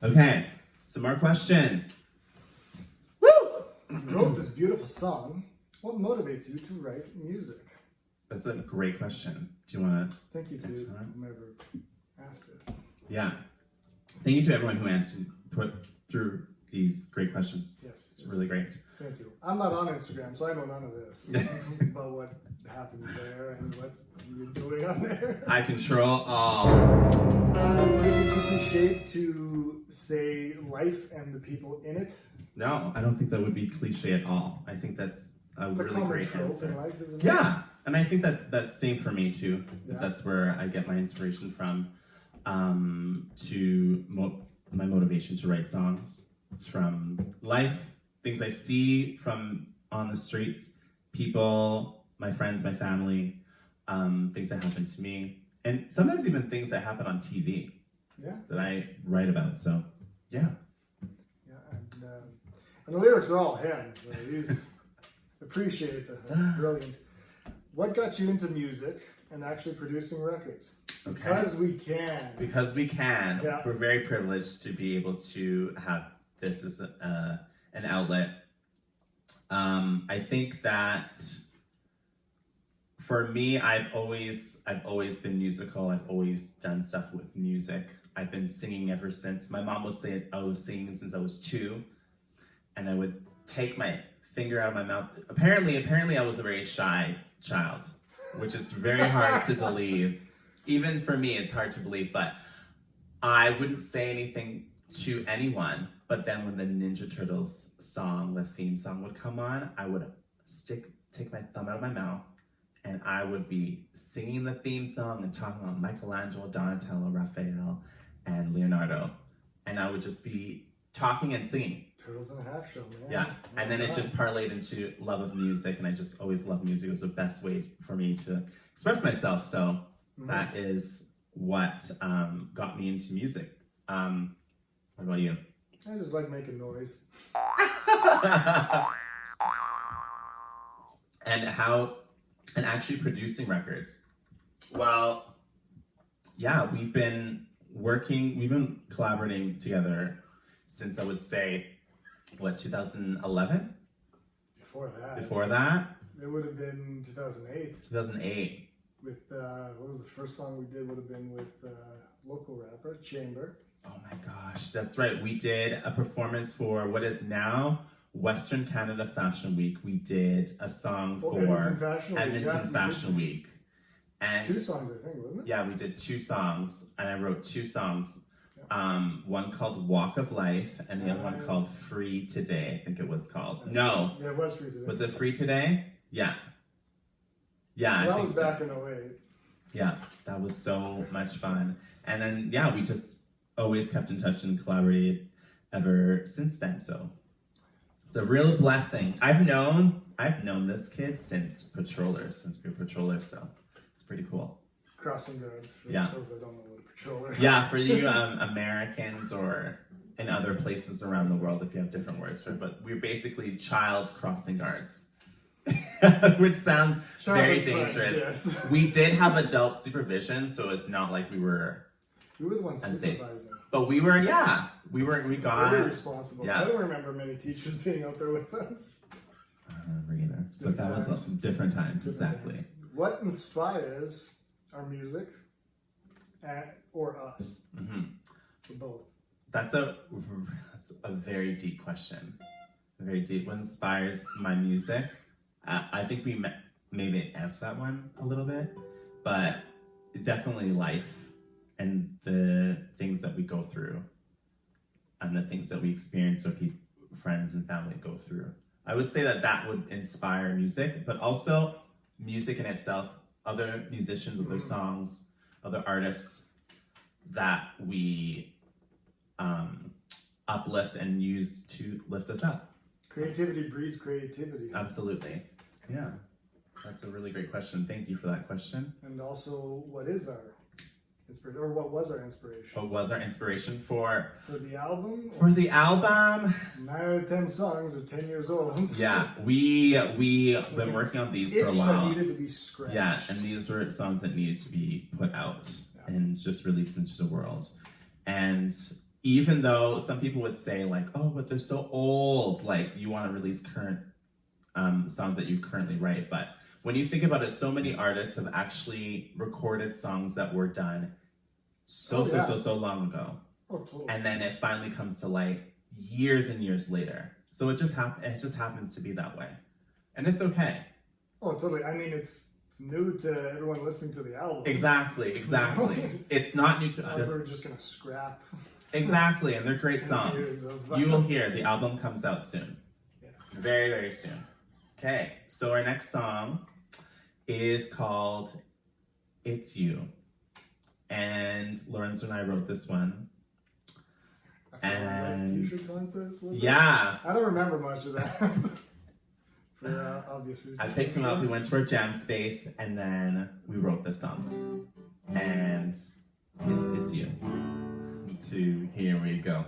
Okay, some more questions. Woo! You wrote this beautiful song. What motivates you to write music? That's a great question. Do you want to? Thank you to whomever asked it. Yeah. Thank you to everyone who put through these great questions. Yes. It's really great. Thank you. I'm not on Instagram, so I know none of this about what happened there and what you're doing on there. I control all. Would it be too cliche to say life and the people in it? No, I don't think that would be cliche at all. I think that's a really great answer. In life, isn't it? Yeah, and I think that that's same for me too. Yeah. That's where I get my inspiration from. My motivation to write songs. It's from life, things I see from on the streets, people, my friends, my family, things that happen to me, and sometimes even things that happen on TV. Yeah. That I write about. So, yeah. Yeah, and the lyrics are all him. So he's appreciate the brilliant. What got you into music and actually producing records? Okay. Because we can. Because we can. Yeah. We're very privileged to be able to have this as an outlet. I think that for me, I've always been musical. I've always done stuff with music. I've been singing ever since. My mom would say I was singing since I was 2, and I would take my finger out of my mouth. Apparently I was a very shy child, which is very hard to believe. Even for me, it's hard to believe, but I wouldn't say anything to anyone. But then when the Ninja Turtles song, the theme song would come on, I would take my thumb out of my mouth, and I would be singing the theme song and talking about Michelangelo, Donatello, Raphael, and Leonardo. And I would just be talking and singing. Turtles in a Half Show, man. Yeah, and then it just parlayed into love of music, and I just always loved music. It was the best way for me to express myself. So that is what got me into music. What about you? I just like making noise. And actually producing records. Well, yeah, we've been collaborating together since I would say, 2011? Before that? It would have been 2008. 2008. With, what was the first song we did? Would have been with local rapper, Chamber. Oh my gosh, that's right. We did a performance for what is now Western Canada Fashion Week. We did a song for Edmonton Fashion Week. And 2 songs, I think, wasn't it? Yeah, we did 2 songs, and I wrote 2 songs. One called Walk of Life, and the other one called Free Today, I think it was called. No. Yeah, it was Free Today. Was it Free Today? Yeah. Yeah, so that was back in 08. Yeah, that was so much fun. And then, yeah, we just always kept in touch and collaborated ever since then. So it's a real blessing. I've known this kid since we were patrollers, so it's pretty cool. Crossing guards, for those that don't know what a patroller is. Yeah, for you Americans or in other places around the world, if you have different words for it, but we're basically child crossing guards, which sounds very dangerous. Yes. We did have adult supervision, so it's not like we were the ones supervising. But we got very responsible. Yeah. I don't remember many teachers being out there with us. I don't remember either. But that was different times, exactly. Times. What inspires our music or us? So both. That's a very deep question. Very deep. What inspires my music? I think we maybe answered that one a little bit, but it's definitely life and the things that we go through and the things that we experience or friends and family go through. I would say that would inspire music, but also music in itself, other musicians, other songs, other artists that we uplift and use to lift us up. Creativity breeds creativity. Absolutely. Yeah. That's a really great question. Thank you for that question. And also, what is our inspiration, or what was our inspiration? What was our inspiration for the album? For the album, 9 out of 10 songs are 10 years old. Yeah, we've been working on these for a while. That needed to be scratched. Yeah, and these were songs that needed to be put out and just released into the world. And even though some people would say like, oh, but they're so old, like you want to release current songs that you currently write. But when you think about it, so many artists have actually recorded songs that were done so long ago. Oh, totally. And then it finally comes to light years and years later. So it just happens to be that way. And it's okay. Oh, totally. I mean, it's new to everyone listening to the album. Exactly. It's not new to us. We're just gonna scrap. Exactly, and they're great 10 songs. years of, You will hear the album comes out soon. Yes. Very, very soon. Okay, so our next song is called It's You. And Lorenzo and I wrote this one. And t-shirt contest, was yeah. it? I don't remember much of that. For obvious reasons. I picked him up, we went to our jam space, and then we wrote this song. And it's You. To here we go.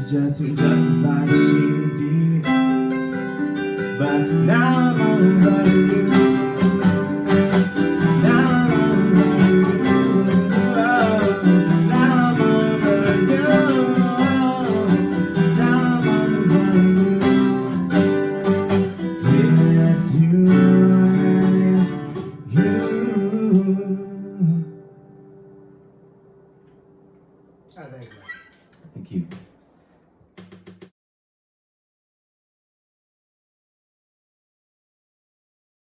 Just to justify your shady deeds. But now I'm over you. Now I'm over you. Now I'm over you. Now I'm over you. It's you. It's you. I think. Thank you.